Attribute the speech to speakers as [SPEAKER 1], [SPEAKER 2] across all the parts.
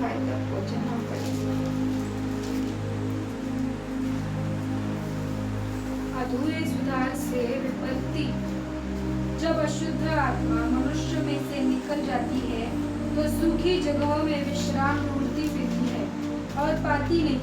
[SPEAKER 1] अध्याय तक वचन हम पढ़ेंगे। अधूरे सुधार से विपत्ति। जब अशुद्ध आत्मा मनुष्य में से निकल जाती है तो सूखी जगहों में विश्राम ढूंढती फिरती है और पाती नहीं।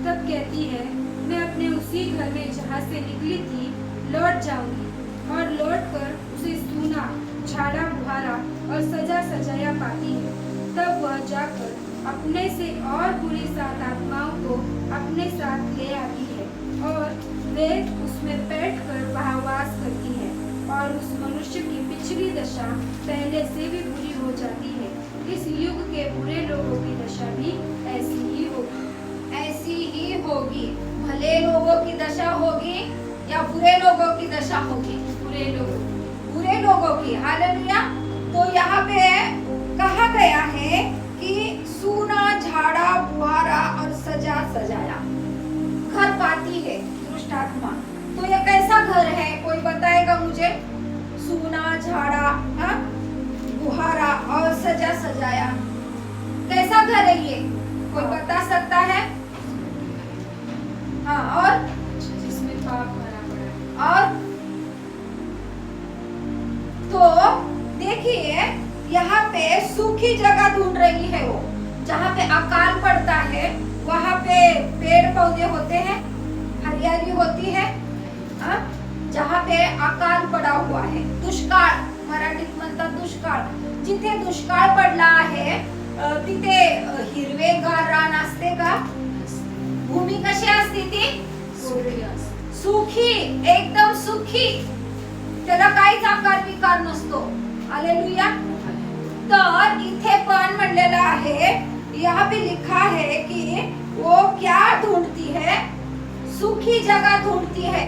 [SPEAKER 1] तब कहती है, मैं अपने उसी घर में जहाँ से निकली थी लौट जाऊंगी, और लौटकर उसे सूना, झाड़ा बुहारा और सजा सजाया पाती है। तब वह जाकर अपने से और बुरी 7 आत्माओं को अपने साथ ले आती है और वे उसमें बैठकर वहाँ वास करती है, और उस मनुष्य की पिछली दशा पहले से भी बुरी हो जाती है। इस युग के बुरे लोगों की दशा भी ऐसी ही होगी।
[SPEAKER 2] ऐसी ही होगी। भले लोगों की दशा होगी या बुरे लोगों की दशा होगी? बुरे लोगों की। हालेलुया। तो यहाँ पे कहा गया है कि सूना, झाड़ा बुहारा और सजा सजाया घर पाती है दुष्ट आत्मा। तो ये कैसा घर है, कोई बताएगा मुझे? सूना, झाड़ा, बुहारा और सजा सजाया, कैसा घर है ये? कोई बता सकता है? हाँ, और
[SPEAKER 1] जिसमें पाप भरा पड़ा है।
[SPEAKER 2] और तो देखिए यहाँ पे सूखी जगह ढूंढ रही है वो, जहाँ पे अकाल पड़ता है वहाँ पे पेड़ पौधे होते हैं, हरियाली होती है। जहाँ पे अकाल पड़ा हुआ है, दुष्काळ, मराठीत म्हणतात दुष्काळ, जिथे दुष्काळ पडला आहे तिथे हिरवेगार रान असते का? भूमी कशी असते ती? सुखी, एकदम सुखी, त्याला काहीच आकार विकार नसतो। हालेलुया। तर इथे पण म्हणलेलं आहे, यहाँ पे लिखा है कि वो क्या ढूंढती है? सुखी जगह ढूंढती है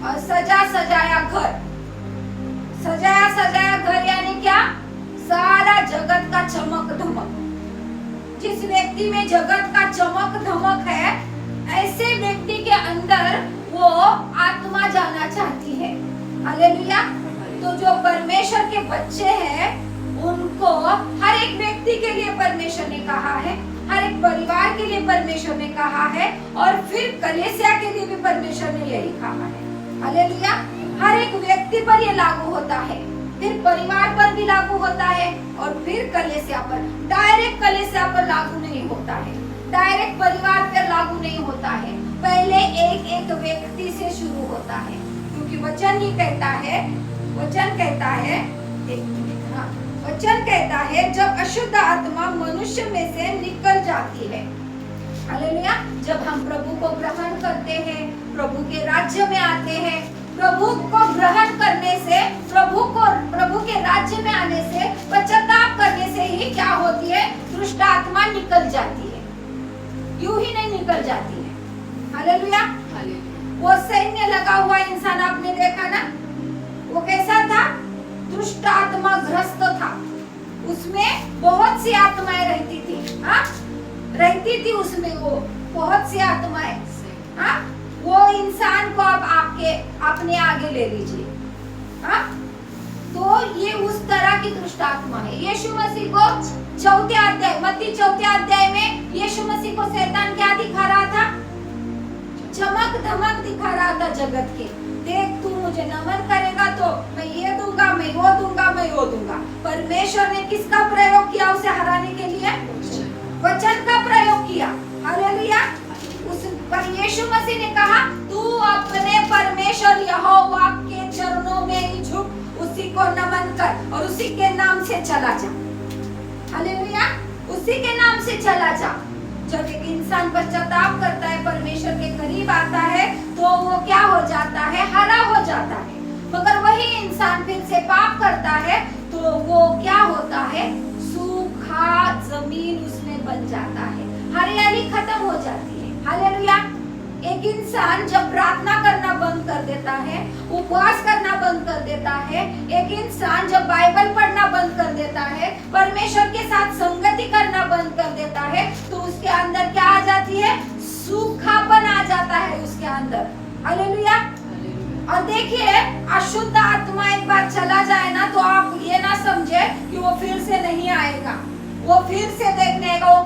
[SPEAKER 2] और सजा सजाया घर। सजाया सजाया घर यानी क्या? सारा जगत का चमक धमक। जिस व्यक्ति में जगत का चमक धमक है, ऐसे व्यक्ति के अंदर वो आत्मा जाना चाहती है। हालेलुया। तो जो परमेश्वर के बच्चे हैं उनको हर एक व्यक्ति के लिए परमेश्वर ने कहा है, हर एक परिवार के लिए परमेश्वर ने कहा है, और फिर कलीसिया के लिए भी परमेश्वर ने यही कहा है। हालेलुया। हर एक व्यक्ति पर ये लागू होता है, फिर परिवार पर भी लागू होता है, और फिर कलीसिया पर। डायरेक्ट कलीसिया पर लागू नहीं होता है, डायरेक्ट परिवार पर लागू नहीं होता है, पहले एक एक व्यक्ति से शुरू होता है। क्योंकि वचन ही कहता है, वचन कहता है, वचन कहता है जब अशुद्ध आत्मा मनुष्य में से निकल जाती है। हालेलुया। जब हम प्रभु को ग्रहण करते हैं, प्रभु के राज्य में आते हैं, प्रभु को ग्रहण करने से, प्रभु के राज्य में आने से, पश्चाताप करने से ही क्या होती है? दुष्ट आत्मा निकल जाती है, यूं ही नहीं निकल जाती है। हालेलुया। वो सैन्य लगा हुआ इंसान आपने देखा ना, वो कैसा था? दुष्ट आत्मा ग्रस्त था, उसमें बहुत सी आत्माएं रहती थी। रहती थी उसमें वो बहुत सी आत्माएं। वो इंसान को अब आपके अपने आगे ले लीजिए। तो ये उस तरह की दुष्ट आत्मा है। यीशु मसीह को चौथे अध्याय, मत्ती चौथे अध्याय में यीशु मसीह को शैतान क्या दिखा रहा था? चमक धमक दिखा रहा था जगत के। देख, तू मुझे नमन करेगा तो मैं ये दूंगा, मैं वो दूंगा, मैं वो दूंगा। परमेश्वर ने किसका प्रयोग किया उसे हराने के लिए? वचन का प्रयोग किया। हालेलुया। उस पर यीशु मसीह ने कहा, तू अपने परमेश्वर यहोवा के चरणों में ही झुक, उसी को नमन कर और उसी के नाम से चला जा। हालेलुया। उसी के नाम से चला जा। जब एक इंसान पश्चाताप करता है, परमेश्वर के करीब आता है, तो वो क्या हो जाता है? हरा हो जाता है। मगर वही इंसान फिर से पाप करता है तो वो क्या होता है? सूखा जमीन उसमें बन जाता है, हरियाली खत्म हो जाती है। हालेलुया। एक इंसान जब प्रार्थना करना बंद कर देता है, उपवास करना बंद कर देता है, एक इंसान जब बाइबल पढ़ना बंद कर देता है, परमेश्वर के साथ संगति करना बंद कर देता है, तो उसके अंदर क्या आ जाती है? सूखापन आ जाता है उसके अंदर। हालेलुया। और देखिए, अशुद्ध आत्मा एक बार चला जाए ना, तो आप ये ना समझे कि वो फिर से नहीं आएगा, वो फिर से देखने आएगा। वो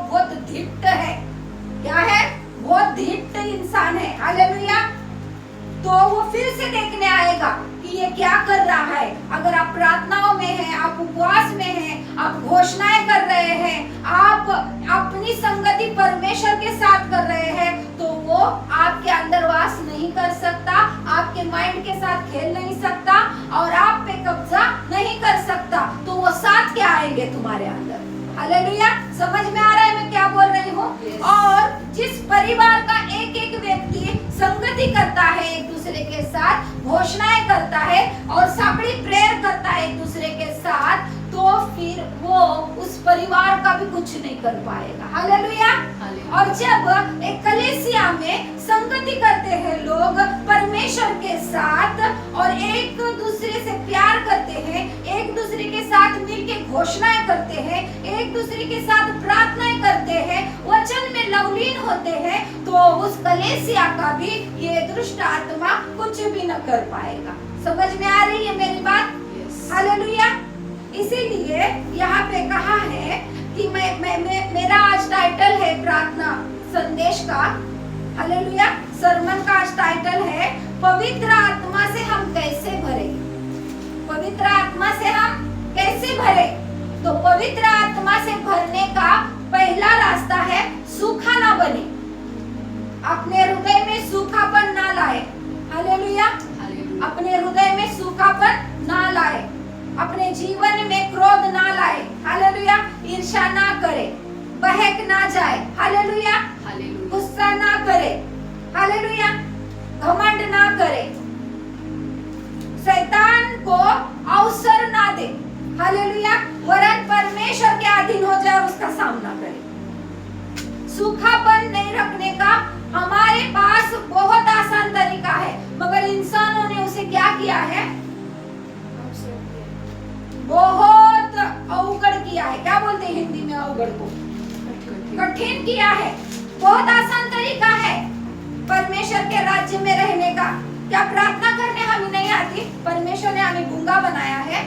[SPEAKER 2] क्या कर रहा है। अगर आप प्रार्थनाओं में हैं, आप उपवास में हैं, आप घोषणाएं कर रहे हैं, आप अपनी संगति परमेश्वर के साथ कर रहे हैं, तो वो आपके अंदर वास नहीं कर सकता, आपके माइंड के साथ खेल नहीं सकता और आप पे कब्जा नहीं कर सकता। तो वो साथ क्या आएंगे तुम्हारे अंदर। हालेलुया। समझ में आ रहा है मैं क्या बोल रही हूँ। और जिस परिवार का एक एक व्यक्ति संगति करता है एक दूसरे के साथ, घोषणाएं करता है और साकड़ी प्रेयर करता है एक दूसरे के साथ, तो फिर वो उस परिवार का भी कुछ नहीं कर पाएगा। हालेलुया। और जब एक कलीसिया में संगति करते हैं लोग परमेश्वर के साथ और एक दूसरे से प्यार करते हैं, एक दूसरे के साथ मिलके घोषणाएं करते हैं, एक दूसरे के साथ प्रार्थनाएं करते हैं, वचन में लवलीन होते हैं, तो उस कलीसिया का भी ये दुष्ट आत्मा कुछ भी न कर पाएगा। समझ में आ रही है मेरी बात। हालेलुया। इसीलिए यहाँ पे कहा है कि मेरा आज टाइटल है प्रार्थना संदेश का। हालेलुया। सरमन का आज टाइटल है पवित्र आत्मा से हम कैसे भरे। पवित्र आत्मा से हम कैसे भरे। तो पवित्र आत्मा से भरने का पहला रास्ता है सूखा ना बने, अपने हृदय में सूखापन ना लाए। हालेलुया। अपने हृदय में सूखापन ना लाए, अपने जीवन में क्रोध ना लाए। हालेलुया। ईर्ष्या ना करे, बहक ना जाए। हालेलुया। गुस्सा ना करे। हालेलुया। घमंड ना करे, शैतान को अवसर ना दे। हालेलुया। वरन परमेश्वर के अधीन हो जाए और उसका सामना करे। सूखापन नहीं रखने का हमारे पास बहुत आसान तरीका है, मगर इंसानों ने उसे क्या किया है, बहुत अवगढ़ किया है। क्या बोलते हैं हिंदी में अवगढ़ को, कठिन किया है। बहुत आसान तरीका है परमेश्वर के राज्य में रहने का। क्या प्रार्थना करने हमें नहीं आती? परमेश्वर ने हमें गूंगा बनाया है,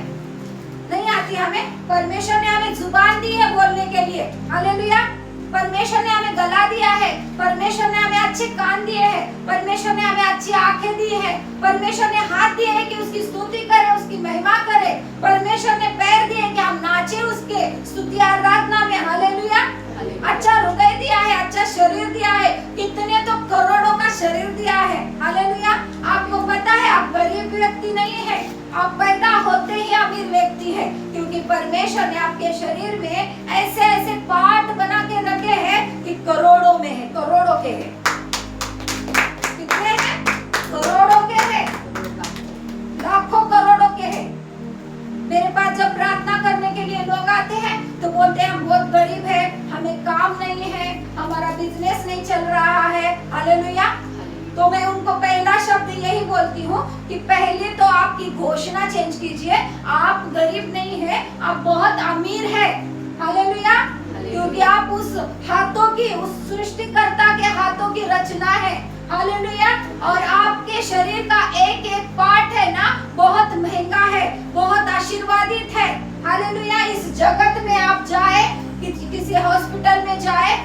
[SPEAKER 2] नहीं आती हमें। परमेश्वर ने हमें जुबान दी है बोलने के लिए। हालेलुया। परमेश्वर ने हमें गला दिया है, परमेश्वर ने हमें अच्छे कान दिए हैं, परमेश्वर ने हमें अच्छी आंखें दी है, परमेश्वर ने हाथ दिए हैं कि उसकी स्तुति करें, उसकी महिमा करें, परमेश्वर ने पैर दिए कि हम नाचे उसके स्तुति आराधना में। हालेलुया। अच्छा हृदय दिया है, अच्छा शरीर दिया है, कितने तो करोड़ों का शरीर दिया है। हालेलुया। आपको पता है आप गरीब व्यक्ति नहीं है, आप पैदा होते ही अमीर व्यक्ति है, क्योंकि परमेश्वर ने आपके शरीर में ऐसे ऐसे पार्ट बना के रखे हैं कि करोड़ों में है, करोड़ों के हैं। कितने हैं? करोड़ों के हैं, लाखों करोड़ों के हैं। मेरे पास जब प्रार्थना करने के लिए लोग आते हैं तो बोलते हैं हम बहुत गरीब है, हमें काम नहीं है, हमारा बिजनेस नहीं चल रहा है। हालेलुया। तो मैं उनको पहला शब्द यही बोलती हूँ कि पहले तो आपकी घोषणा चेंज कीजिए। आप गरीब नहीं है, आप बहुत अमीर है। हालेलुया। क्योंकि आप उस हाथों की, उस सृष्टिकर्ता के हाथों की रचना है। हालेलुया। और आपके शरीर का एक एक पार्ट है ना, बहुत महंगा है, बहुत आशीर्वादित है। हालेलुया। इस जगत में आप जाए, किसी हॉस्पिटल में जाए,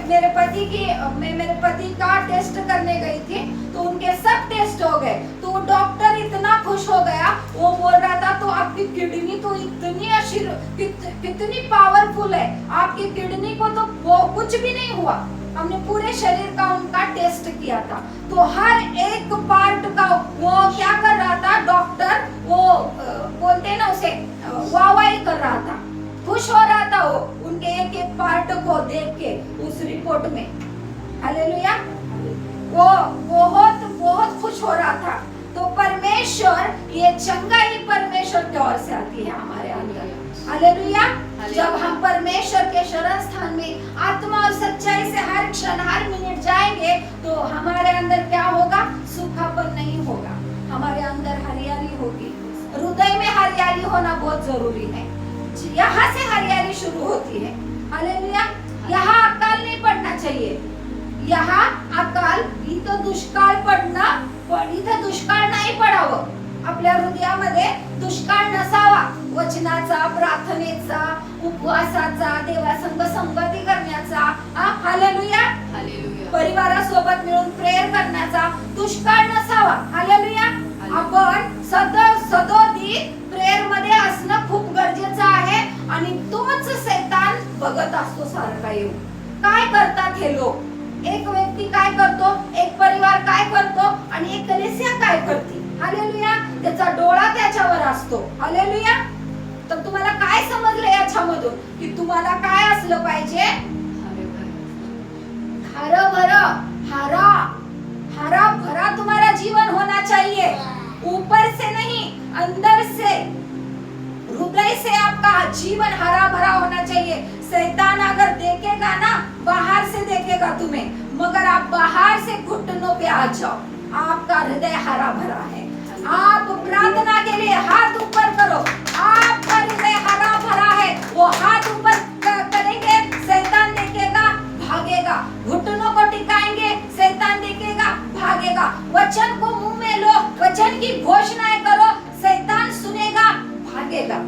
[SPEAKER 2] मेरे पति का टेस्ट करने गई थी, तो उनके सब टेस्ट हो गए, तो वो डॉक्टर इतना खुश हो गया, वो बोल रहा था तो आपकी किडनी तो कितनी पावरफुल है, आपकी किडनी को तो वो कुछ भी नहीं हुआ। हमने पूरे शरीर का उनका टेस्ट किया था, तो हर एक पार्ट का वो क्या कर रहा था डॉक्टर, वो बोलते हैं ना उसे वाहवाही कर रहा था, खुश हो रहा था वो उनके एक एक पार्ट को देख के उस रिपोर्ट में। हालेलुया। वो बहुत बहुत खुश हो रहा था। तो परमेश्वर, ये चंगाई परमेश्वर की ओर से आती है हमारे अंदर। हालेलुया। जब हम परमेश्वर के शरण स्थान में आत्मा और सच्चाई से हर क्षण हर मिनट जाएंगे, तो हमारे अंदर क्या होगा? सूखापन नहीं होगा, हमारे अंदर हरियाली होगी। हृदय में हरियाली होना बहुत जरूरी है। यहाँ से हरियाली शुरू होती है। हालेलुया। यहाँ अकाल नहीं पड़ना चाहिए। यहाँ अकाल, इथं दुष्काळ पडणं, इथं दुष्काळ नाही पडावं। आपल्या हृदयामध्ये दुष्काळ नसावा। वचनाचा, प्रार्थनेचा, उपवासाचा, देवासंग संगती करण्याचा, हालेलुया, परिवारासोबत मिळून प्रेयर करण्याचा दुष्काळ नसावा। हालेलुया। आपण सदोदी प्रेयर मध्ये असणं खूप गरजेचं आहे आणि तोच शैतान बघत असतो सारखा येऊन. काय करतात हे लोक? एक व्यक्ती काय करतो, एक परिवार काय करतो आणि एक कलीसिया काय करते. हालेलुया. त्याचा डोळा त्याच्यावर असतो. हालेलुया. तर तुम्हाला काय समजलं याच्यामधून की तुम्हाला काय असलं पाहिजे? हरा भरा तुम्हारा जीवन होना चाहिए, ऊपर से नहीं अंदर से, हृदय से आपका जीवन हरा भरा होना चाहिए. शैतान अगर देखेगा ना, बाहर से देखेगा तुम्हें, मगर आप बाहर से घुटनों पे आ जाओ, आपका हृदय हरा भरा है. आप प्रार्थना के लिए हाथ ऊपर करो, आपका हृदय हरा भरा है. वो हाथ ऊपर करेंगे, शैतान देखेगा भागेगा. घुटनों को टिकाएंगे, शैतान देखेगा भागेगा. वचन को मुंह में लो, वचन की घोषणाएं करो, शैतान सुनेगा भागेगा.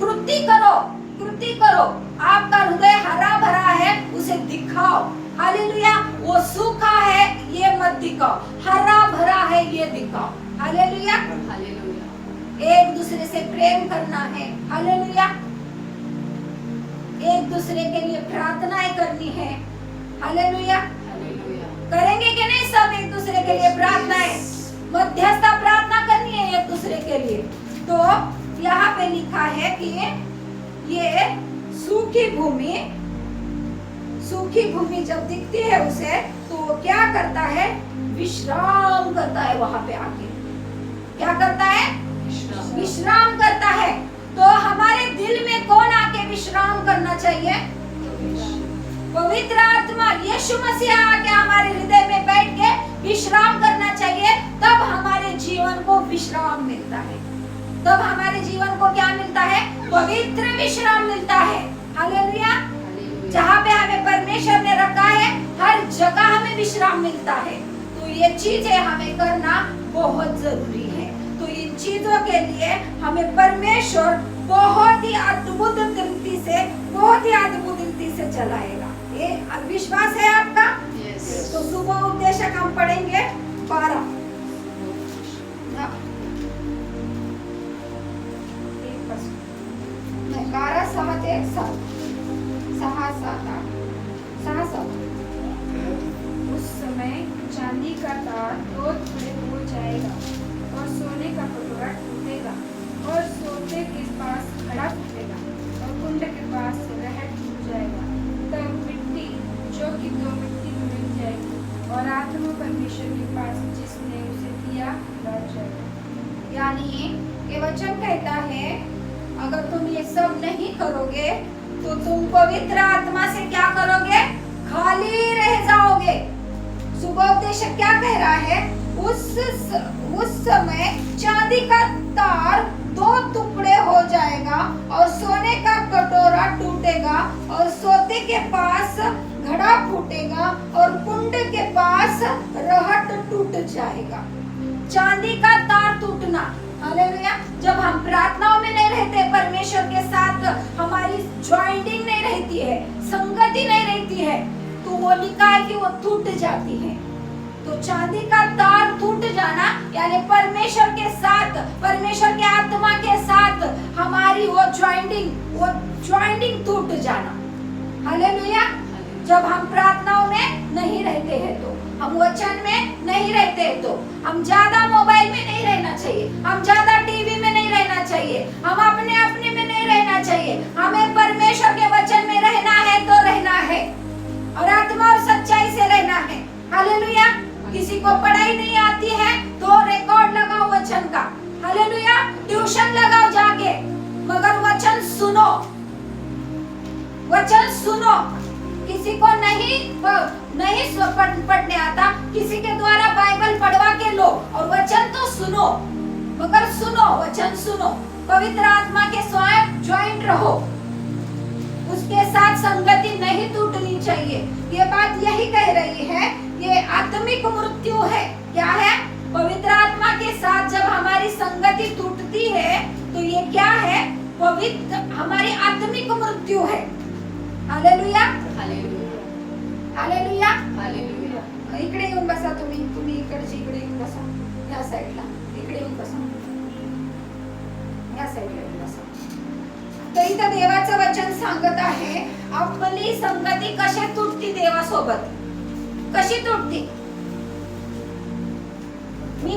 [SPEAKER 2] कृति करो, कृति करो. आपका हृदय हरा भरा है, उसे दिखाओ. हालेलुया. वो सूखा है ये मत दिखाओ, हरा भरा है ये दिखाओ. हालेलुया. हालेलुया. एक दूसरे से प्रेम करना है. हालेलुया. एक दूसरे के लिए प्रार्थनाएं करनी है. हालेलुया. करेंगे कि नहीं सब एक दूसरे के लिए प्रार्थनाएं? मध्यस्थ प्रार्थना करनी है एक दूसरे के लिए. तो यहाँ पे लिखा है कि ये सूखी भूमि जब दिखती है उसे, तो वो क्या करता है? विश्राम करता है. वहां पे आके क्या करता है? विश्राम करता है. तो हमारे दिल में कौन आके विश्राम करना चाहिए? पवित्र आत्मा यीशु मसीह आके हमारे हृदय में बैठ के विश्राम करना चाहिए. तब हमारे जीवन को विश्राम मिलता है. तब हमारे जीवन को क्या मिलता है? पवित्र विश्राम मिलता है. हालेलुया. जहाँ पे हमें परमेश्वर ने रखा है, हर जगह हमें विश्राम मिलता है. तो ये चीजें हमें करना बहुत जरूरी है. तो इन चीजों के लिए हमें परमेश्वर बहुत ही अद्भुत रीति से चलाएगा. ये विश्वास है आपका? yes. तो सुबह उपदेशक हम पढ़ेंगे 12 6 ते 7 6 7 8
[SPEAKER 1] उस समय चांदी का तार 2 टुकड़े हो जाएगा और सोने का कटोरा टूटेगा और सोते के पास घड़ा फूटेगा और कुंड के पास रहट टूट जाएगा. तब मिट्टी जो कि 2 मिट्टी में मिल जाएगी और आत्मा परमेश्वर के पास जिसने उसे दिया लौट जाएगा.
[SPEAKER 2] यानी ये वचन कहता है, अगर तुम ये सब नहीं करोगे तो तुम पवित्र आत्मा से क्या करोगे? खाली रह जाओगे. सुबोपदेशक क्या कह रहा है? उस समय चांदी का तार 2 टुकड़े हो जाएगा और सोने का कटोरा टूटेगा और सोते के पास घड़ा फूटेगा और कुंड के पास रहट टूट जाएगा. चांदी का तार टूटना. हालेलुया. जब हम प्रार्थनाओं में नहीं रहते, परमेश्वर के साथ हमारी ज्वाइंटिंग नहीं रहती है, संगति नहीं रहती है, तो वो लिखा है कि वो टूट जाती है. तो चांदी का तार टूट जाना यानी परमेश्वर के साथ, परमेश्वर के आत्मा के साथ हमारी वो ज्वाइंटिंग टूट जाना. हालेलुया. जब हम प्रार्थनाओं में नहीं रहते हैं, तो हम वचन में नहीं रहते, तो हम ज्यादा मोबाइल में नहीं रहना चाहिए, हम ज्यादा टीवी में नहीं रहना चाहिए, हम अपने में नहीं रहना चाहिए. हमें परमेश्वर के वचन में रहना है तो रहना है और आत्मा और सच्चाई से रहना है. हालेलुया. किसी को पढ़ाई नहीं आती है तो रिकॉर्ड लगाओ वचन का. हालेलुया. ट्यूशन लगाओ जाके, मगर वचन सुनो. किसी को नहीं पढ़ने आता, किसी के द्वारा बाइबल पढ़वा के लो और वचन तो सुनो, मगर सुनो, वचन सुनो. पवित्र आत्मा के साथ ज्वाइंट रहो, उसके साथ संगति नहीं टूटनी चाहिए. ये बात यही कह रही है, ये आत्मिक मृत्यु है. क्या है? पवित्र आत्मा के साथ जब हमारी संगति टूटती है तो ये क्या है? पवित्र हमारी आत्मिक मृत्यु है. हालेलुया. हालेलुया. हालेलुया. इकडे येऊन बसा. तुम्ही इकडे येऊन बसा. या साईडला इकडे येऊन बसा. साईडला गेला असा. तर इथं देवाचं वचन सांगत आहे आपली संगती कशी तुटती देवासोबत, कशी तुटती. मी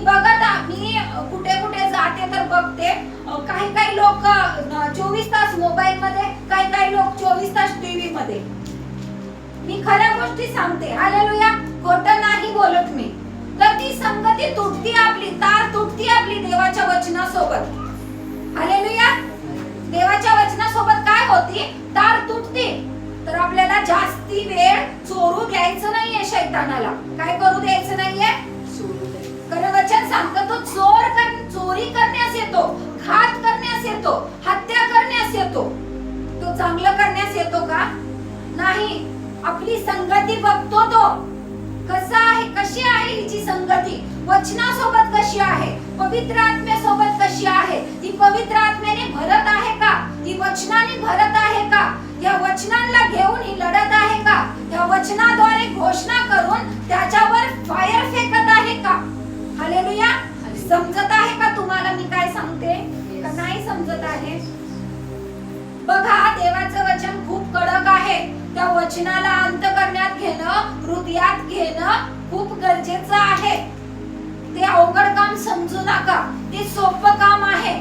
[SPEAKER 2] कुठे कुठे जाते तर बघते काही लोक 24 तास मोबाईल मध्ये, काही लोक 24 तास टीव्ही मध्ये. मी खऱ्या गोष्टी सांगते, हालेलुया, खोटं नाही बोलत मी. तर ती संगती तुटती, आपली तार तुटती आपली देवाच्या वचनासोबत. हालेलुया. देवाच्या वचनासोबत काय होती, तार तुटती. तर आपल्याला जास्ती वेळ चोरू द्यायचं नाहीये शैतानाला. काय करू द्यायचं नाहीये, कारण वचन सांगतं तो चोरी करण्यास येतो, घात करण्यास येतो, हत्या करण्यास येतो. तो चांगलं करण्यास येतो का, नाही. आपली संगती बघतो तो कसा आहे, कशी आहे हिची संगती, वचनासोबत कशी आहे, पवित्र आत्म्यासोबत कशी आहे. ही पवित्र आत्म्याने भरत आहे का, ही वचनाने भरत आहे का, या वचनाला घेऊन ही लढत आहे का, या वचनाद्वारे घोषणा करून त्याच्यावर फायर फेकत आहे का. हालेलुया. समजत आहे का तुम्हाला मी काय सांगते, का नाही समजत आहे. बघा, देवाचं वचन खूप कडक आहे. त्या वचनाला अंतःकरणात घेणं, हृदयात घेणं खूप गरजेचं आहे. ते अवघड काम समजू नका, ते सोपं काम आहे.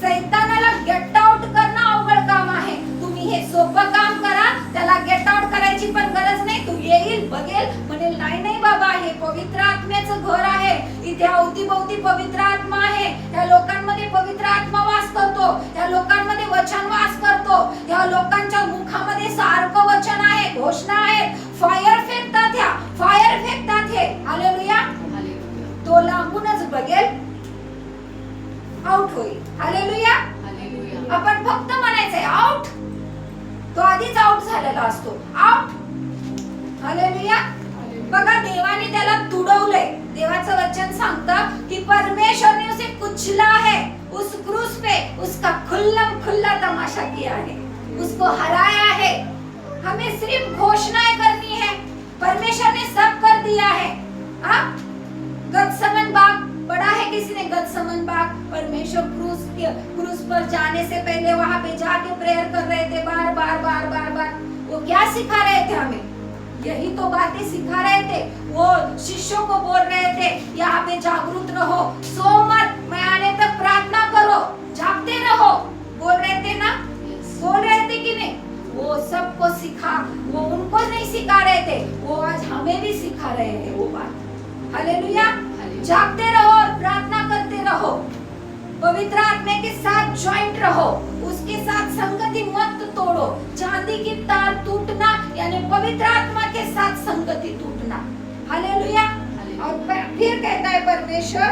[SPEAKER 2] सैतानाला गेट आउट करणं अवघड काम आहे. तुम्ही हे सोपं काम करा, त्याला गेट आउट करायची पण गरज नाही. तू येईल, बघेल, म्हणेल नाही नाही बाबा, हे पवित्र आत्म्याचं घर आहे, इथे अवतीभोवती पवित्र आत्मा आहे, या लोकांमध्ये पवित्र आत्मा वास करतो, या लोकांमध्ये वचन वास करतो, या लोकांच्या मुखामध्ये सारखं वचन आहे, घोषणा आहेत. फायर फेकतात, ह्या फायर फेकतात हे. हालेलुया. तो लांबूनच बघेल, आउट होईल. हालेलुया. आपण फक्त म्हणायचंय आउट, तो आधीच आउट झालेला असतो. आउट. हालेलुया. बघा, देवाने त्याला तुडवलंय. देवाचं वचन सांगतं की परमेश्वर ने उसे कुचला है, उस क्रूस पे उसका खुल्लम खुल्ला तमाशा किया है, उसको हराया है. हमें सिर्फ घोषणाएं करनी है. परमेश्वर ने सब कर दिया है. गतसमन बाग पढ़ा है किसी ने, गतसमन बाग. परमेश्वर क्रूस पर जाने से पहले वहां पे जाके प्रेयर कर रहे थे, बार बार. वो क्या सिखा रहे थे हमें, यही तो बातें सिखा रहे थे. वो शिष्यों को बोल रहे थे यहाँ पे जागरूक रहो, सो मत, मैं आने तक प्रार्थना करो, जागते रहो. बोल रहे थे ना, बोल रहे थे कि नहीं. वो सबको सिखा, वो उनको नहीं सिखा रहे थे, वो आज हमें भी सिखा रहे हैं वो बात. हालेलुया. जागते रहो और प्रार्थना करते रहो, पवित्र आत्मा के साथ ज्वाइंट रहो, उसके साथ संगति मत तोड़ो. चांदी की तार टूटना यानी पवित्र आत्मा के साथ संगति टूटना. हालेलुया. और फिर कहता है परमेश्वर,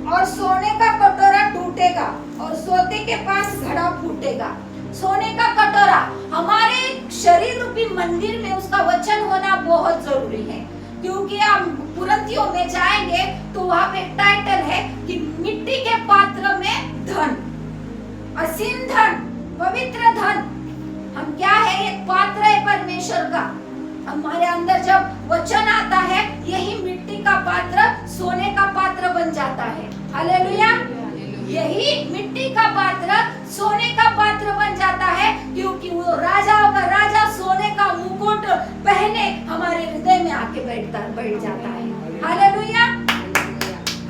[SPEAKER 2] और सोने का कटोरा टूटेगा और सोते के पास घड़ा फूटेगा. सोने का कटोरा, हमारे शरीर रूपी मंदिर में उसका वचन होना बहुत जरूरी है. क्योंकि हम कुरिन्थियों में जाएंगे तो वहां पे टाइटल है कि मिट्टी के पात्र में धन, असीम धन, पवित्र धन. हम क्या है, एक पात्र है परमेश्वर का. हमारे अंदर जब वचन आता है, यही मिट्टी का पात्र सोने का पात्र बन जाता है. हालेलुया. यही मिट्टी का पात्र सोने का पात्र बन जाता है, क्योंकि वो राजाओं का राजा सोने का मुकुट पहने हमारे हृदय में आके बैठ जाता है. हालेलुया.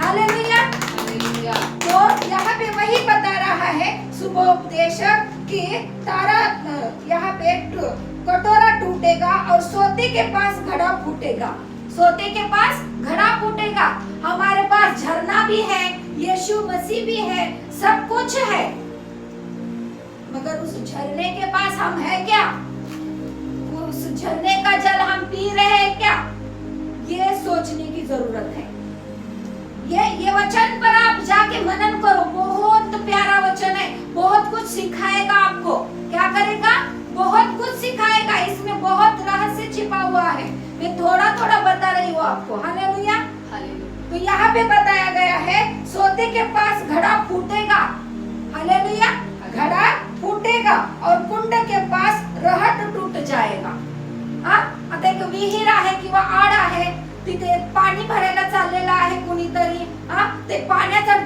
[SPEAKER 2] हालेलुया. तो यहाँ पे वही बता रहा है सुबोपदेशक कि तारा, यहाँ पे कटोरा टूटेगा और सोते के पास घड़ा फूटेगा. सोते के पास घड़ा फूटेगा. हमारे पास झरना भी है, यीशु मसीह भी है, सब कुछ है, मगर उस झरने के पास हम है क्या, उस झरने का जल हम पी रहे हैं क्या, ये सोचने की जरूरत है. ये वचन पर आप जाके मनन करो. बहुत प्यारा वचन है, बहुत कुछ सिखाएगा आपको. क्या करेगा, बहुत कुछ सिखाएगा. इसमें बहुत रहस्य छिपा हुआ है. मैं थोड़ा थोड़ा बता रही हूँ आपको. हालेलुया. तो यहाँ पे बताया गया है सोते के पास घड़ा फूटेगा. हालेलुया. घड़ा फूटेगा और कुंड के पास रहट टूट जाएगा. आता एक विहीर आहे किंवा आड आहे, तिथे पाणी भरायला चाललेला आहे कुणीतरी. ते पाण्याचा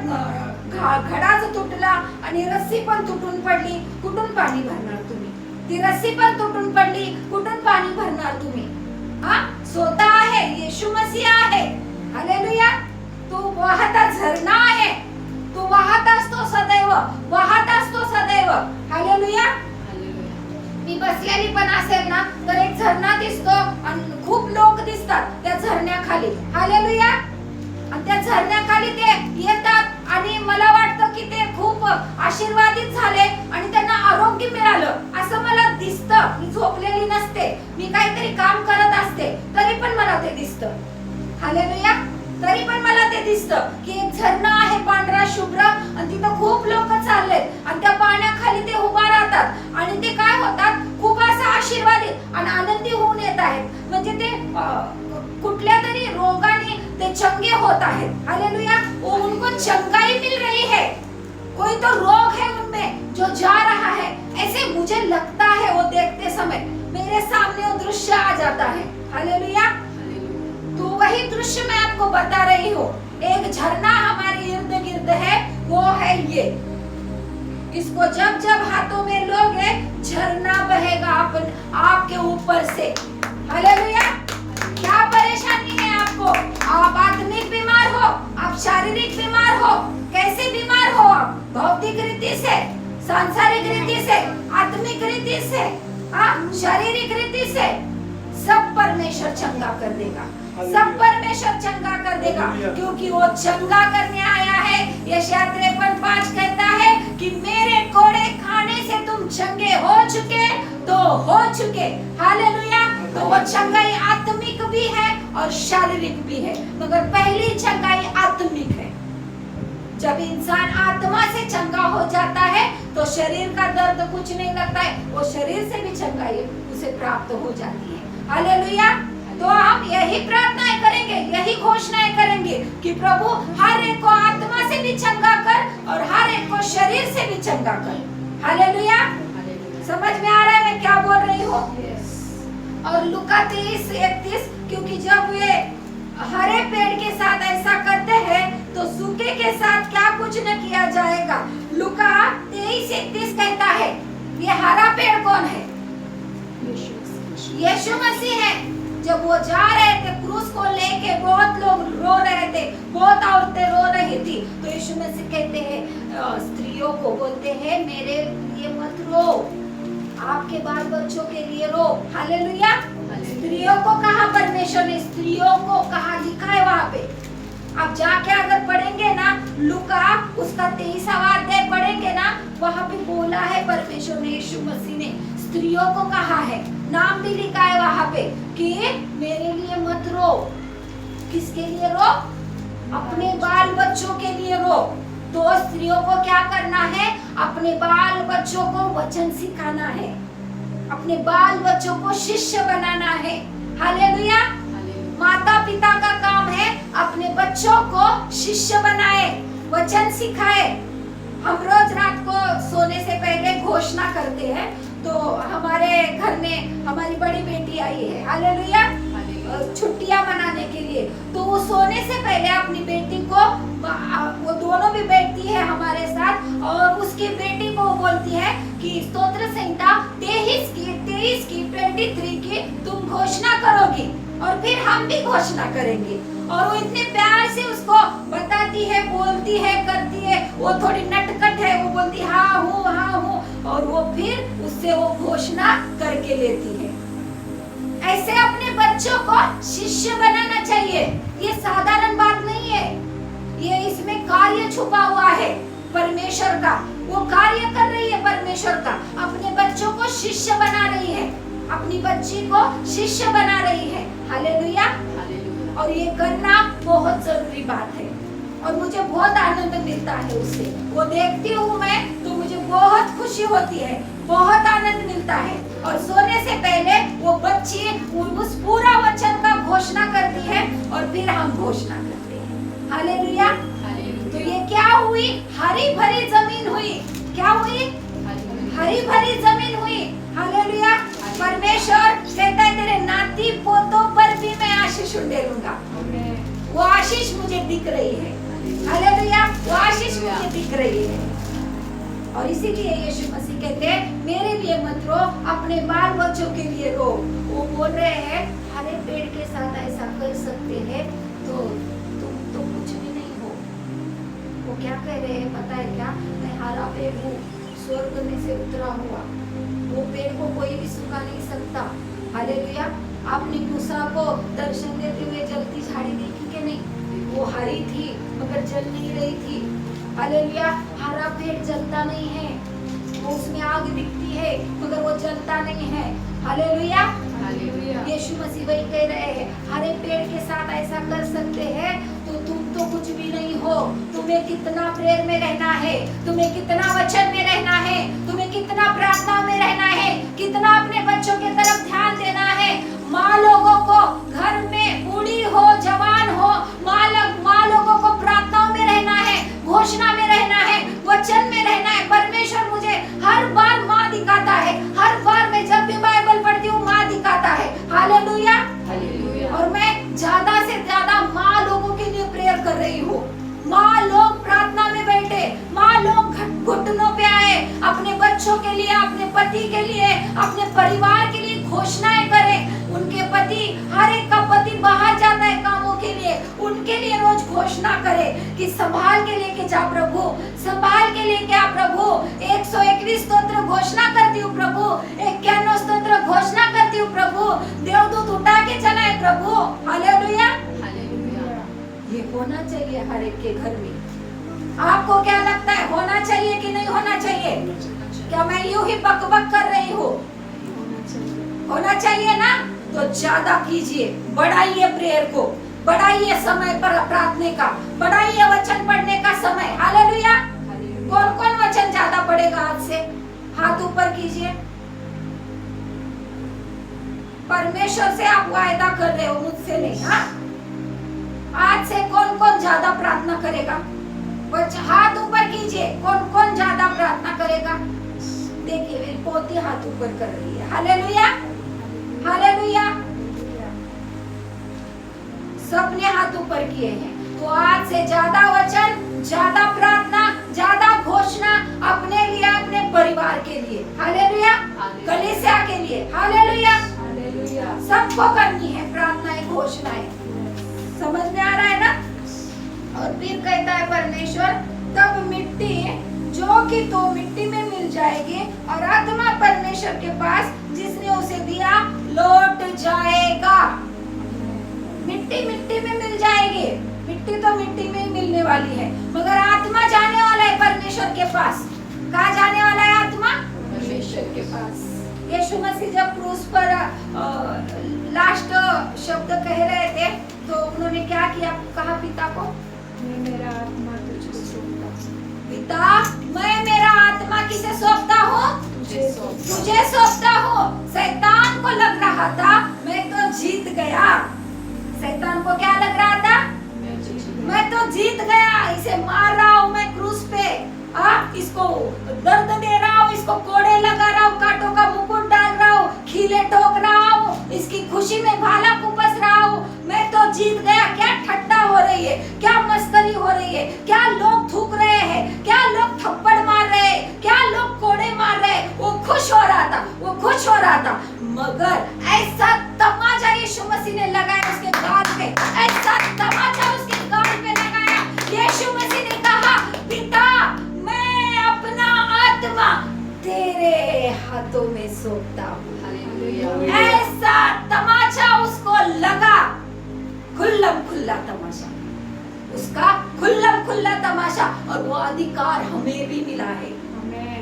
[SPEAKER 2] घडा जो तुटला आणि रस्सी पण तुटून पडली, कुठून पाणी भरणार तुम्ही? ती रस्सी पण तुटून पडली, कुठून पाणी भरणार तुम्ही? स्वतः आहे, येशू मसीह आहे. हालेलुया. तो वाहता झरणा आहे, तो वाहत असतो सदैव, वाहत असतो सदैव. हालेलुया. मी बसलेली पण असेल ना तर एक झरणा दिसतो आणि खूप लोक दिसतात त्या झरण्याखाली. हालेलुया. आणि त्या झरण्याखाली ते येतात आणि मला वाटतं की ते खूप आशीर्वादित झाले आणि त्यांना आरोग्य मिळालं असं मला दिसतं. मी झोपलेली नसते, मी काहीतरी काम करत असते, तरी पण मला ते दिसतं. हालेलुया. तरी पण मला ते दिसतं की एक झरणा आहे पांढरा शुभ्र आणि तिथं खूप लोक चाललेत आणि त्या पाण्याखाली ते उभा राहतात आणि ते काय होतात, खूप असं आशीर्वादित आणि आनंदी होऊन येत आहेत. म्हणजे ते कुठल्या तरी रोगाने ते चंगे होत आहेत. हालेलुया. उनको चंगाई मिल रही है, कोई तो रोग है उनमें जो जा रहा है, ऐसे मुझे लगता है. वो देखते समय मेरे सामने वो दृश्य आ जाता है. हालेलुया. तो वही दृश्य मैं आपको बता रही हूँ. एक झरना हमारे इर्द गिर्द है, वो है ये. इसको जब जब हाथों में लोगे झरना बहेगा आपके ऊपर से. हालेलुया. क्या परेशानी है आपको? आप आत्मिक बीमार हो, आप शारीरिक बीमार हो, कैसे बीमार हो आप? भौतिक रीति से, सांसारिक रीति से, आत्मिक रीति से, शारीरिक रीति से, सब परमेश्वर चंगा कर देगा. सब परमेश्वर चंगा कर देगा क्योंकि वो चंगा करने आया है. यशायाह 53:5 कहता है कि मेरे कोड़े खाने से तुम चंगे हो चुके तो हो चुके. हालेलुया. तो वो चंगाई आत्मिक भी है और शारीरिक भी है, मगर पहली चंगाई आत्मिक है. जब इंसान आत्मा से चंगा हो जाता है तो शरीर का दर्द कुछ नहीं लगता है, वो शरीर से भी चंगाई उसे प्राप्त हो जाती है. हालेलुया. तो हम यही प्रार्थनाएं करेंगे, यही घोषणाएं करेंगे कि प्रभु हर एक को आत्मा से भी चंगा कर और हर एक को शरीर से भी चंगा कर. हालेलुया. समझ में आ रहा है मैं क्या बोल रही हूँ? और लूका 23:31, क्योंकि जब वे हरे पेड़ के साथ ऐसा करते हैं तो सूखे के साथ क्या कुछ न किया जाएगा. लूका 23:31 कहता है ये हरा पेड़ कौन है? यीशु मसीह है. जब वो जा रहे थे क्रूस को लेके, बहुत लोग रो रहे थे, बहुत औरतें रो रही थी, तो यीशु मसीह कहते हैं स्त्रियों को, बोलते हैं मेरे लिए मत रो, आपके बाल बच्चों के लिए रो. हालेलुया. स्त्रियों को कहा परमेश्वर ने, स्त्रियों को कहा, लिखा है वहां पे. अब जाके अगर पढ़ेंगे ना लूका उसका 23वां अध्याय पढ़ेंगे ना, वहां पे बोला है परमेश्वर ने, यीशु मसीह ने स्त्रियों को कहा है, नाम भी लिखा है वहां पे कि मेरे लिए मत रो. किसके लिए रो? अपने बाल बच्चों के लिए रो. तो स्त्रियों को क्या करना है? अपने बाल बच्चों को वचन सिखाना है, अपने बाल बच्चों को शिष्य बनाना है. हालेलुया. माता पिता का काम है अपने बच्चों को शिष्य बनाए, वचन सिखाए. हम रोज रात को सोने से पहले घोषणा करते हैं. तो हमारे घर में हमारी बड़ी बेटी आई है. हालेलुया. छुट्टियां मनाने के लिए, तो वो सोने से पहले अपनी बेटी को, वो दोनों भी बैठती है हमारे साथ और उसकी बेटी को बोलती है कि स्तोत्र संहिता 23 की 23 की तुम घोषणा करोगी और फिर हम भी घोषणा करेंगे. और वो इतने प्यार से उसको बताती है, बोलती है, करती है. वो थोड़ी नटखट है, वो बोलती हाँ हूँ और वो फिर उससे वो घोषणा करके लेती है. ऐसे अपने बच्चों को शिष्य बनाना चाहिए. ये साधारण बात नहीं है, ये इसमें कार्य छुपा हुआ है परमेश्वर का. वो कार्य कर रही है परमेश्वर का, अपने बच्चों को शिष्य बना रही है, अपनी बच्ची को शिष्य बना रही है. हालेलुया. और ये करना बहुत जरूरी बात है और मुझे बहुत आनंद मिलता है उससे. वो देखती हूँ मैं तो मुझे बहुत खुशी होती है, बहुत आनंद मिलता है. और सोने से पहले वो बच्ची उस पूरा वचन का घोषणा करती है और फिर हम घोषणा करते हैं. हालेलुया. तो ये क्या हुई? हरी भरी जमीन हुई. क्या हुई? हरी भरी जमीन हुई. हालेलुया. परमेश्वर कहता है तेरे नाती पोतों पर भी मैं आशीष उंडेलूंगा. वो आशीष मुझे दिख रही है. हालेलुया, वो आशीष मुझे दिख रही है। और इसीलिए यीशु मसीह कहते हैं मेरे लिए मत रो, अपने बाल बच्चों के लिए रो। वो बोल रहे हैं हरे पेड़ के साथ ऐसा कर सकते हैं तो तुम तो कुछ भी नहीं हो। वो क्या कह रहे हैं पता है क्या? मैं हरा पेड़ हूँ, स्वर्ग में से उतरा हुआ। वो पेड़ को कोई भी सुखा नहीं सकता। हालेलुया। आपने मूसा को दर्शन देते हुए जलती झाड़ी देखी कि नहीं? वो हरी थी मगर जल नहीं रही थी। हालेलुया। हरा पेड़ जलता नहीं है, वो उसमें आग दिखती है मगर वो जलता नहीं है। हालेलुया। यीशु मसीह वही कह रहे हैं हरे पेड़ के साथ ऐसा कर सकते हैं तो तुम तो कुछ भी नहीं हो। तुम्हें कितना प्रेयर में रहना है, तुम्हें कितना वचन में रहना है, तुम्हें कितना प्रार्थना में रहना है, कितना अपने बच्चों की तरफ ध्यान देना है। माँ लोगों को घर में बूढ़ी हो जवान हो, माँ लोगों को प्रार्थनाओं में रहना है, घोषणा में रहना है, वचन में रहना है। परमेश्वर मुझे हर बार माँ दिखाता है, हर बार मैं जब भी बाइबल पढ़ती हूँ माँ दिखाता है। हालेलुया। और मैं ज्यादा से ज्यादा माँ लोगों के लिए प्रेयर कर रही हूँ। माँ लोग प्रार्थना में बैठे, माँ लोग घुटनों पे आए, अपने बच्चों के लिए, अपने पति के लिए, अपने परिवार के लिए घोषणाएं करें। उनके पति, हर एक का पति बाहर जाता है कामों के लिए, उनके लिए रोज घोषणा करे कि संभाल के लेके जा प्रभु, संभाल के लेके आ प्रभु। 121 स्तोत्र घोषणा करती हूँ प्रभु, 91 स्तोत्र घोषणा करती हूँ प्रभु, देवदूत उठा के चलाए प्रभु। हालेलुया। ये होना चाहिए हर एक के घर में। आपको क्या लगता है होना चाहिए कि नहीं होना चाहिए? क्या मैं यूं ही बकबक कर रही हूँ? होना चाहिए ना? तो ज्यादा कीजिए, बढ़ाइए प्रेयर को, बढ़ाइए समय पर प्रार्थना का, बढ़ाइए वचन पढ़ने का समय। हालेलुया। कौन कौन वचन ज्यादा पढ़ेगा आज से? हाथ ऊपर कीजिए। परमेश्वर से आप वायदा कर रहे हो, मुझसे नहीं। हाँ, आज से कौन कौन ज्यादा प्रार्थना करेगा? हाथ ऊपर कीजिए। कौन कौन ज्यादा प्रार्थना करेगा? देखिए मेरी पोती हाथ ऊपर कर रही है। Hallelujah, hallelujah. सबने हाथ ऊपर किए हैं। तो आज से ज्यादा वचन, ज्यादा प्रार्थना, ज्यादा घोषणा अपने लिए, अपने परिवार के लिए। हालेलुया। कलीसिया के लिए। हालेलुया। सबको करनी है प्रार्थनाएं, घोषणाएं। समझ में आ रहा है ना? और फिर कहता है परमेश्वर तब मिट्टी जो कि तो मिट्टी में मिल जाएगी और आत्मा परमेश्वर के पास जिसने उसे दिया लौट जाएगा। मिट्टी मिट्टी में मिल जाएगी। मिट्टी तो मिट्टी में ही मिलने वाली है, मगर आत्मा जाने वाला है परमेश्वर के पास। कहाँ जाने वाला है आत्मा? परमेश्वर के पास। यीशु मसीह जब क्रूस पर लास्ट शब्द कह रहे थे तो उन्होंने क्या किया? कहा पिता को, मैं मेरा आत्मा तुझे सौंपता हूं। पिता, मैं मेरा आत्मा किसे सौंपता हूँ? तुझे सौंपता हूँ। शैतान को लग रहा था मैं तो जीत गया। शैतान को क्या लग रहा था? मैं तो जीत गया, इसे मार रहा हूँ मैं क्रूस पे, इसको दर्द दे रहा हूँ, इसको कोड़े लगा रहा हूँ, कांटों का मुकुट डाल रहा हूँ, खीले ठोक रहा हूँ, इसकी खुशी में भाला कुपस रहा हूँ। मैं तो जीत गया। क्या ठट्टा हो रही है, क्या मस्करी हो रही है, क्या लोग थूक रहे हैं, क्या लोग थप्पड़ मार रहे हैं, क्या लोग कोड़े मार रहे हैं। वो खुश हो रहा था, वो खुश हो रहा था। मगर ऐसा तमाचा यीशु मसीह ने लगाया उसके गाल पे, ऐसा तमाचा उसके गाल पे लगाया। यीशु मसीह ने कहा पिता, मैं अपना आत्मा तेरे हाथों में सौंपता हूँ। ऐसा तमाचा उसको लगा, खुल्लम खुल्ला तमाशा, उसका खुल्लम खुल्ला तमाशा। और वो अधिकार हमें भी मिला है,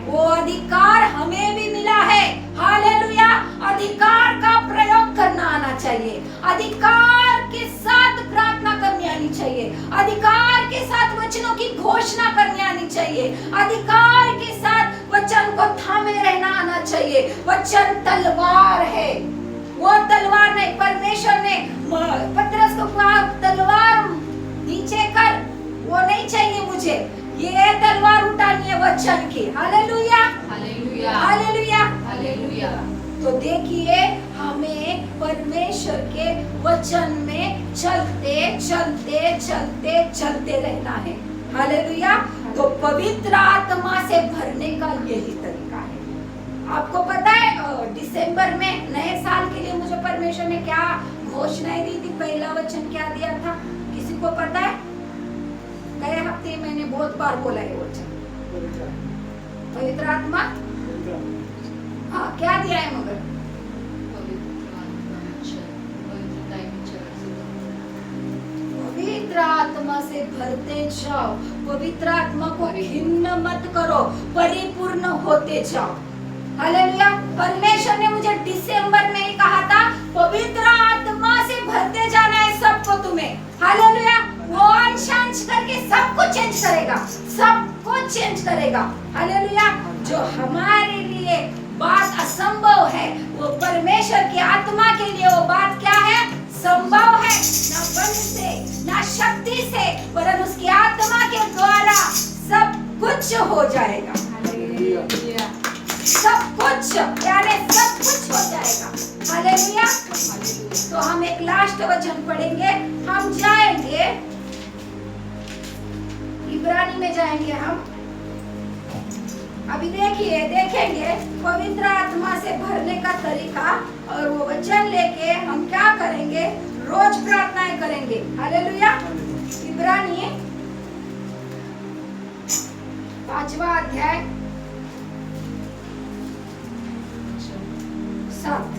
[SPEAKER 2] वो अधिकार हमें भी मिला है। हालेलुया। अधिकार का प्रयोग करना आना चाहिए, अधिकार के साथ प्रार्थना करनी आनी चाहिए, अधिकार के साथ वचनों की घोषणा करनी आनी चाहिए, अधिकार के साथ वचन को थामे रहना आना चाहिए। वचन तलवार है, वो तलवार नहीं। परमेश्वर ने पतरस को कहा तलवार नीचे कर, वो नहीं चाहिए मुझे, ये तलवार उठानी है वचन की। Hallelujah, hallelujah, hallelujah, hallelujah. तो देखिए हमें परमेश्वर के वचन में चलते चलते चलते चलते रहना है। हालेलुया। तो पवित्र आत्मा से भरने का यही तरीका है। आपको पता है दिसंबर में नए साल के लिए मुझे परमेश्वर ने क्या घोषणाएं दी थी? पहला वचन क्या दिया था? किसी को पता है? गए हफ्ते मैंने बहुत बार बोला है वचन, पवित्र आत्मा। हाँ, क्या दिया है? मगर पवित्र आत्मा से भरते जाओ, पवित्र आत्मा को घिन्न मत करो, परिपूर्ण होते जाओ। हालेलुया। परमेश्वर ने मुझे दिसंबर में ही कहा था पवित्र आत्मा से भरते जाना है सबको तुम्हें। हालेलुया। वो अंश करके सब कुछ चेंज करेगा, सब कुछ चेंज करेगा। हालेलुया। जो हमारे लिए बात असंभव है, वो परमेश्वर की आत्मा के लिए वो बात क्या है? संभव है। ना बल से, ना शक्ति से, वरन उसकी आत्मा के द्वारा सब कुछ हो जाएगा। हालेलुया। सब कुछ, यानी सब कुछ हो जाएगा। हालेलुया। तो हम एक लास्ट वचन पढ़ेंगे, हम जाएंगे इब्रानी में जाएंगे हम। अभी देखेंगे पवित्र आत्मा से भरने का तरीका, और वो वचन लेके हम क्या करेंगे? रोज प्रार्थनाएं करेंगे। हालेलुया। इब्रानी 5वां अध्याय 7।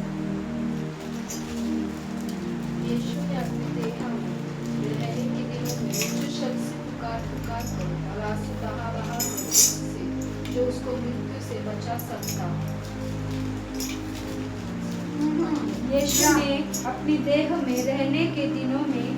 [SPEAKER 1] यीशु ने अपने देह में रहने के दिनों में जो शब्द से पुकार पुकार कर और आंसू बहा बहा कर उससे जो उसको मृत्यु से बचा सकता। यीशु ने अपनी देह में रहने के दिनों में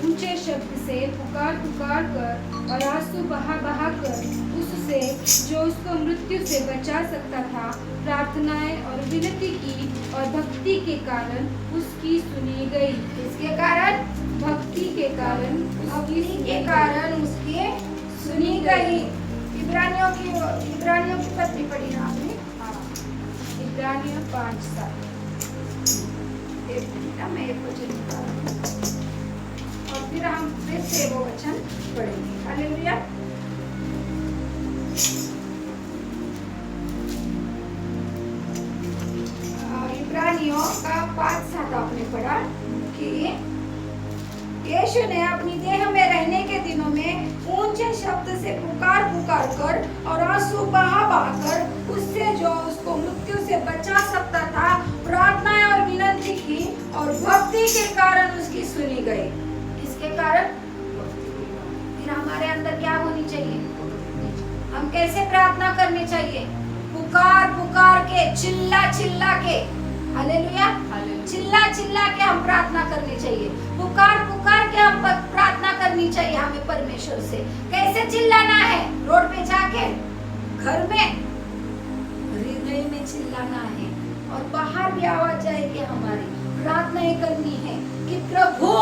[SPEAKER 1] ऊंचे शब्द से पुकार पुकार कर और आंसू बहा बहा कर उससे जो उसको मृत्यु से बचा सकता था प्रार्थनाएं और विनती की, और भक्ति के कारण उसकी सुनी गई।
[SPEAKER 2] इसके कारण,
[SPEAKER 1] भक्ति के कारण,
[SPEAKER 2] भक्ति के कारण उसकी सुनी गई। इब्रानियों की पत्री पढ़ी ना आपने?
[SPEAKER 1] इब्रानियों 5:7।
[SPEAKER 2] एक मिनट, मैं एक वचन निकालूं और फिर हम फिर से वो वचन पढ़ेंगे। हालेलुया। इब्रानियों का 5:7 आपने पढ़ा कि यीशु ने अपनी देह में रहने के दिनों में ऊंचे शब्द से पुकार पुकार कर और आंसू बहा बहा कर उससे जो उसको मृत्यु से बचा सकता था प्रार्थनाएं और विनती की, और भक्ति के कारण उसकी सुनी गई। इसके कारण फिर हमारे अंदर क्या होनी चाहिए? हम कैसे प्रार्थना करनी चाहिए? पुकार पुकार के, चिल्ला चिल्ला के। हालेलुया। चिल्ला चिल्ला के हम प्रार्थना करनी चाहिए, पुकार पुकार के हम प्रार्थना करनी चाहिए हमें परमेश्वर से। कैसे चिल्लाना है? रोड पे जाके, घर में, हृदय में चिल्लाना है, और बाहर भी आवाज आएगी हमारी प्रार्थनाएं करनी है कि प्रभु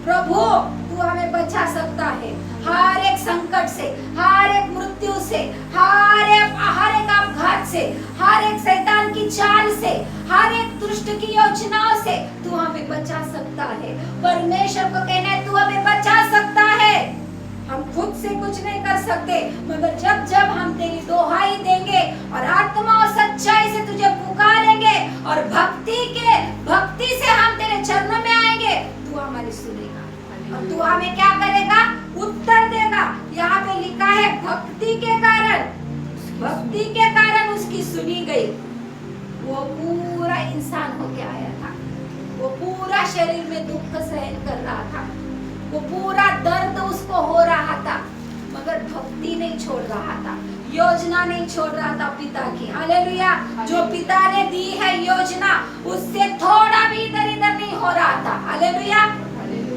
[SPEAKER 2] प्रभु तू हमें बचा सकता है हर एक संकट से, हर एक मृत्यु से, हर एक आघात से, हर एक शैतान की चाल से, हर एक दुष्ट की योजनाओं से तू हमें बचा सकता है। परमेश्वर को कहना है तू हमें बचा सकता है। हम खुद से कुछ नहीं कर सकते, मगर जब जब हम तेरी दोहाई देंगे और आत्मा और सच्चाई से तुझे पुकारेंगे और भक्ति से हम तेरे चरणों में आएंगे, तू हमारी सुनेगा और तू हमें क्या करेगा? उत्तर देगा। यहाँ पे लिखा है भक्ति के कारण उसकी सुनी गई। वो पूरा इंसान होके आया था, वो पूरा शरीर में दुख सहन कर रहा था, वो पूरा दर्द उसको हो रहा था, मगर भक्ति नहीं छोड़ रहा था, योजना नहीं छोड़ रहा था पिता की। हालेलुया। जो पिता ने दी है योजना, उससे थोड़ा भी इधर उधर नहीं हो रहा था। हालेलुया।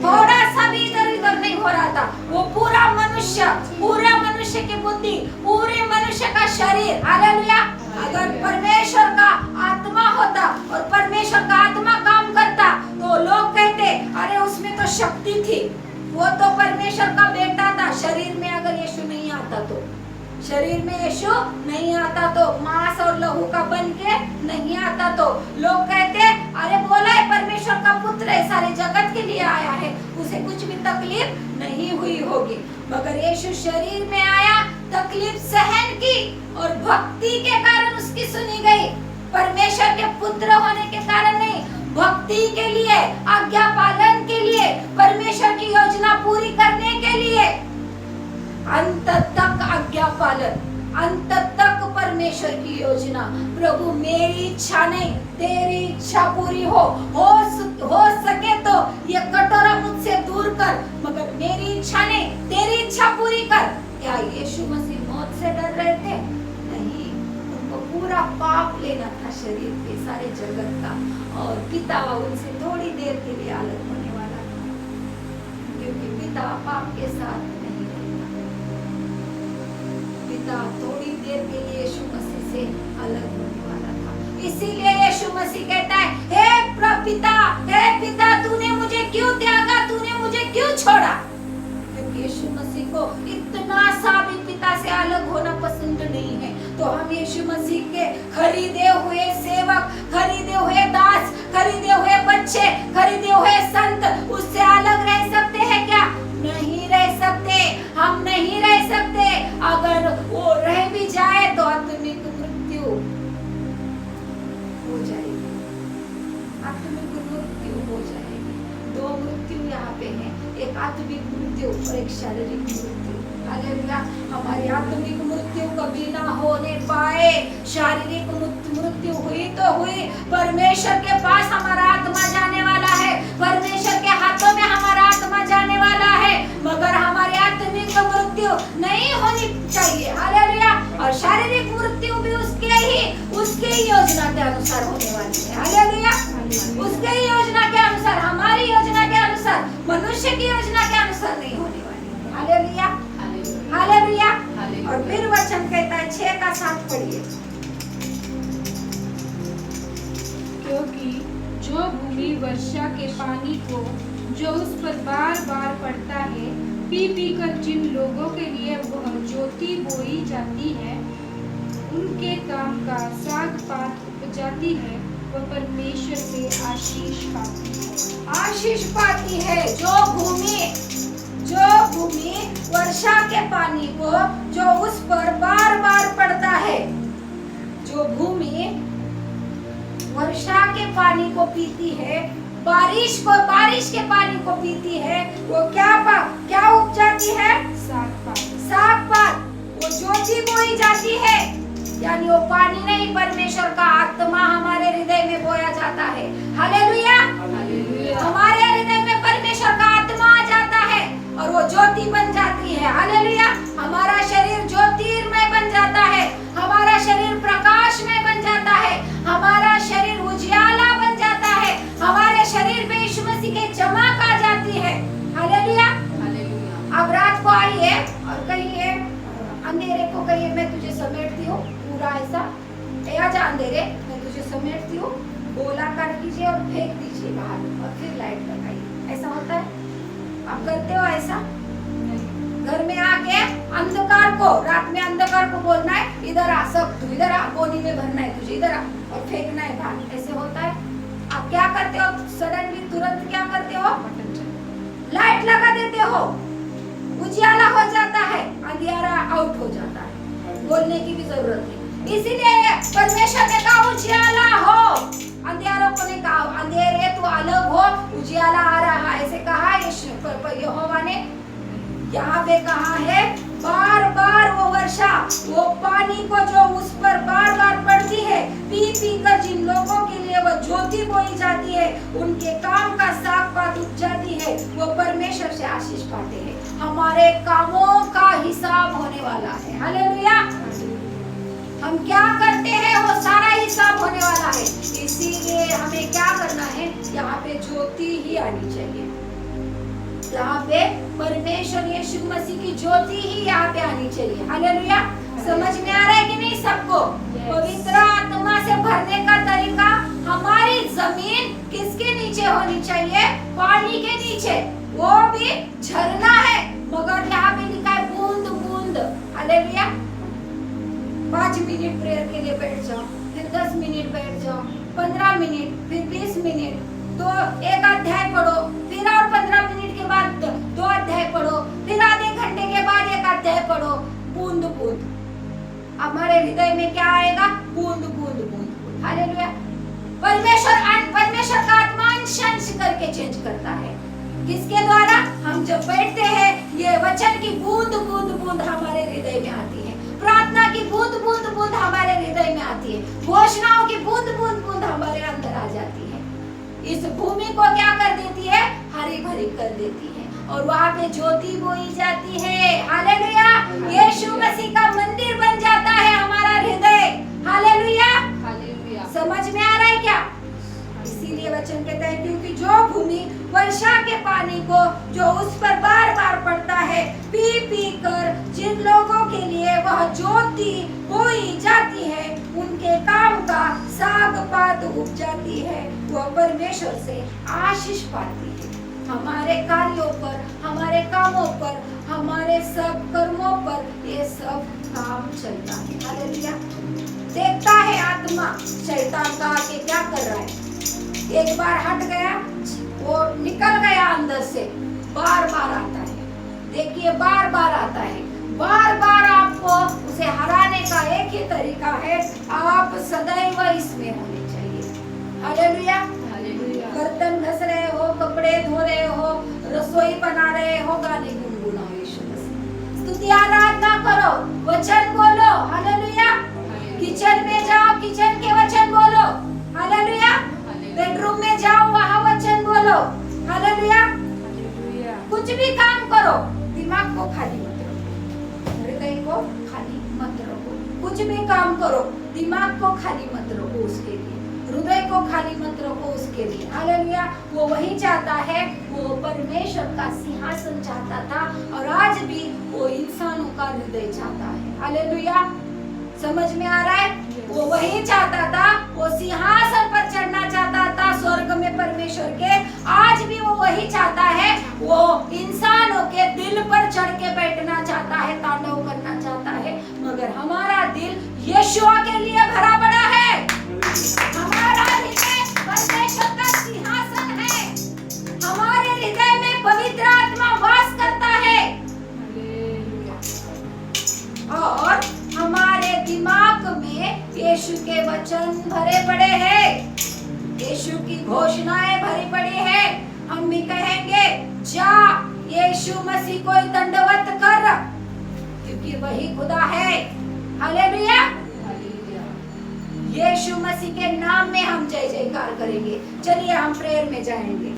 [SPEAKER 2] थोड़ा सा भी इधर उधर नहीं हो रहा था। वो पूरा मनुष्य की बुद्धि, पूरे मनुष्य का शरीर। हालेलुया। अगर परमेश्वर का आत्मा होता और परमेश्वर का आत्मा काम करता तो लोग कहते अरे उसमें तो शक्ति थी, वो तो परमेश्वर का बेटा था। शरीर में अगर यीशु नहीं आता तो, शरीर में यीशु नहीं आता तो, मांस और लहू का बन के नहीं आता तो लोग कहते अरे बोला है परमेश्वर का पुत्र है, सारे जगत के लिए आया है, उसे कुछ भी तकलीफ नहीं हुई होगी। मगर यीशु शरीर में आया, तकलीफ सहन की और भक्ति के कारण उसकी सुनी गई। परमेश्वर के पुत्र होने के कारण नहीं, भक्ति के लिए, आज्ञा पालन के लिए, परमेश्वर की योजना पूरी करने के लिए। अंत तक आज्ञा पालन, अंत तक परमेश्वर की योजना। प्रभु मेरी इच्छा नहीं तेरी इच्छा पूरी हो सके तो ये कटोरा मुझसे दूर कर, मगर मेरी इच्छा नहीं तेरी इच्छा पूरी कर। क्या यीशु मसीह मौत से डर रहे थे? नहीं, उनको पूरा पाप लेना था शरीर पे, सारे जगत का, और पिता उनसे थोड़ी देर के लिए अलग होने वाला था, क्योंकि पिता पाप के साथ नहीं रहता। पिता थोड़ी देर के लिए यीशु मसीह से अलग होने वाला था। इसीलिए यीशु मसीह कहता है, हे पिता तूने मुझे क्यों त्यागा, तूने मुझे क्यों छोड़ा? क्योंकि यीशु मसीह को इतना सा भी पिता से अलग होना पसंद नहीं है। तो हम यीशु मसीह के खरीदे हुए सेवक, खरीदे हुए दास, खरीदे हुए बच्चे, खरीदे हुए संत, उससे अलग रह सकते हैं क्या? नहीं रह सकते, हम नहीं रह सकते। अगर वो रह भी जाए तो आत्मिक मृत्यु हो जाएगी, आत्मिक मृत्यु हो जाएगी। दो मृत्यु यहाँ पे है, एक आत्मिक मृत्यु और एक शारीरिक मृत्यु। हालेलुया। हमारी आत्मिक मृत्यु कभी ना होने पाए, शारीरिक मृत्यु हुई तो हुई, परमेश्वर के पास हमारा आत्मा जाने वाला है, परमेश्वर के हाथों में हमारा आत्मा जाने वाला है, मगर हमारी आत्मिक मृत्यु नहीं होनी चाहिए। हालेलुया। और शारीरिक मृत्यु भी उसके ही योजना के अनुसार होने वाली है। हालेलुया। उसके ही योजना के अनुसार, हमारी योजना के अनुसार, मनुष्य की योजना के अनुसार नहीं होने वाली है। Hallelujah, hallelujah. और फिर वचन कहता है 6 का 7 पढ़िए।
[SPEAKER 1] क्योंकि जो भूमि वर्षा के पानी को जो उस पर बार बार पड़ता है, पी पी कर जिन लोगों के लिए वह ज्योति बोई जाती है, उनके काम का साग पात उपजाती है, वह परमेश्वर से आशीष पाती है।
[SPEAKER 2] आशीष पाती है जो भूमि वर्षा के पानी को जो उस पर बार बार पड़ता है, जो भूमि वर्षा के पानी को पीती है, बारिश के पानी को पीती है, वो क्या उपजाती है? साग पात। वो ज्योति बोई जाती है, यानी वो पानी नहीं, परमेश्वर का आत्मा हमारे हृदय में बोया जाता है। हालेलुया। हमारे हृदय में परमेश्वर का आत्मा आ जाता है और वो ज्योति बन जाती है। हालेलुया। हमारा शरीर ज्योतिर्मय बन जाता है, हमारा शरीर प्रकाशमय बन जाता है, हमारा शरीर उजियाला बन जाता है, हमारे शरीर पे यीशु मसीह की चमक आ जाती है। हालेलुया। अब रात को आइए और कहिए, अंधेरे को कहिए, मैं तुझे समेटती हूँ, पूरा ऐसा आजा अंधेरे, मैं तुझे समेटती हूँ, गोलाकार कीजिए और फेंक दीजिए बाहर, और फिर लाइट लगाइए। ऐसा होता है? आप करते हो ऐसा? घर में आके अंधकार को, रात में अंधकार को बोलना है, इधर आ, सब तू इधर आ, गोली में भरना है तुझे, इधर आ, और फेंकना है बाहर। ऐसे होता है? आप क्या करते हो? सडनली तुरंत क्या करते हो? लाइट लगा देते हो, उजियाला हो जाता है, अंधियारा आउट हो जाता है, बोलने की भी जरूरत नहीं। इसीलिए परमेश्वर ने कहा उजियाला हो, अंधियारों को नहीं कहा अंधेरे तो अलग हो, उजियाला आ रहा है, ऐसे कहा यहोवा ने। यहाँ पे कहा है बार बार वो वर्षा, वो पानी को जो उस पर बार बार पड़ती है, पी पी कर जिन लोगों के लिए वो ज्योति बोई जाती है, उनके काम का साग पात उग जाती है, वो परमेश्वर से आशीष पाते हैं। हमारे कामों का हिसाब होने वाला है। हालेलुया। हम क्या करते हैं वो सारा हिसाब होने वाला है। इसीलिए हमें क्या करना है? यहाँ पे ज्योति ही आनी चाहिए, यहाँ पे परमेश्वर यीशु मसीह की ज्योति ही यहाँ पे आनी चाहिए। हालेलुया। समझ में आ रहा है कि नहीं सबको? पवित्र आत्मा से भरने का तरीका, हमारी जमीन किसके नीचे होनी चाहिए? पानी के नीचे, वो भी झरना है, मगर यहाँ पे लिखा है बूंद बूंद। हालेलुया। 5 मिनट प्रेयर के लिए बैठ जाओ, फिर 10 मिनट बैठ जाओ, 15 मिनट, फिर 20 मिनट, एक अध्याय पढ़ो, फिर और 15 मिनट के बाद 2 अध्याय पढ़ो, फिर आधे घंटे के बाद 1 अध्याय पढ़ो। बूंद बूंद हमारे हृदय में क्या आएगा? बूंद बूंद बूंद। हालेलुया। परमेश्वर का आत्मा अंश करके चेंज करता है। किसके द्वारा? हम जब बैठते हैं, ये वचन की बूंद बूंद बूंद हमारे हृदय में आती है, प्रार्थना की बूंद बूंद बूंद हमारे हृदय में आती है, घोषणाओं की बूंद बूंद बूंद हमारे अंदर आ जाती है। इस भूमि को क्या कर देती है? हरी भरी कर देती है, और वहाँ पे ज्योति बोई जाती है। हालेलुया। यीशु मसीह का मंदिर बन जाता है हमारा हृदय। हालेलुया। समझ में आ रहा है क्या? इसीलिए वचन कहता है, क्योंकि जो भूमि वर्षा के पानी को जो उस पर बार बार पड़ता है, पी पी कर जिन लोगों के लिए वह ज्योति बोई जाती है, उनके काम का साग पात उग जाती है, वह परमेश्वर से आशीष पाती है। हमारे कार्यों पर, हमारे कामों पर, हमारे सब कर्मों पर ये सब काम चलता है। हालेलुया। देखता है आत्मा शैतान का आके क्या कर रहा है। एक बार हट गया, वो निकल गया अंदर से, बार बार आता है। देखिए, बार बार आता है, बार बार आपको उसे हराने का एक ही तरीका है, आप सदैव इसमें होने चाहिए। हालेलुया। बर्तन घस रहे हो, कपड़े धो रहे हो, रसोई बना रहे हो, गाने गुनगुनाओ यीशु मसीह, स्तुति आराधना करो, वचन बोलो। हालेलुया। किचन में जाओ, किचन के वचन बोलो। हालेलुया। बेडरूम में जाओ, वहाँ वचन बोलो। हालेलुया। कुछ भी काम करो, दिमाग को खाली मत रखो, हृदय को खाली मत रखो। कुछ भी काम करो, दिमाग को खाली मत रखो उसके लिए, हृदय को खाली मत रखो उसके लिए। हालेलुया। वो वही चाहता है, वो परमेश्वर का सिंहासन चाहता था, और आज भी वो इंसानों का हृदय चाहता है। हालेलुया। समझ में आ रहा है? वो वही चाहता था, वो सिंहासन पर चढ़ना चाहता था स्वर्ग में परमेश्वर के। आज भी वो वही चाहता है, वो इंसानों के दिल पर चढ़ के बैठना चाहता है, तांडव करना चाहता है। मगर हमारा दिल यीशुआ के लिए भरा पड़ा है। हमारा हृदय परमेश्वर का सिंहासन है। हमारे हृदय में पवित्र आत्मा वास करता है, और हमारे दिमाग में यीशु के वचन भरे पड़े हैं, यीशु की घोषणाएं भरी पड़ी है। हम भी कहेंगे, जा यीशु मसीह को दंडवत कर, क्योंकि वही खुदा है। हालेलुया। यीशु मसीह के नाम में हम जय जयकार करेंगे। चलिए हम प्रेयर में जाएंगे।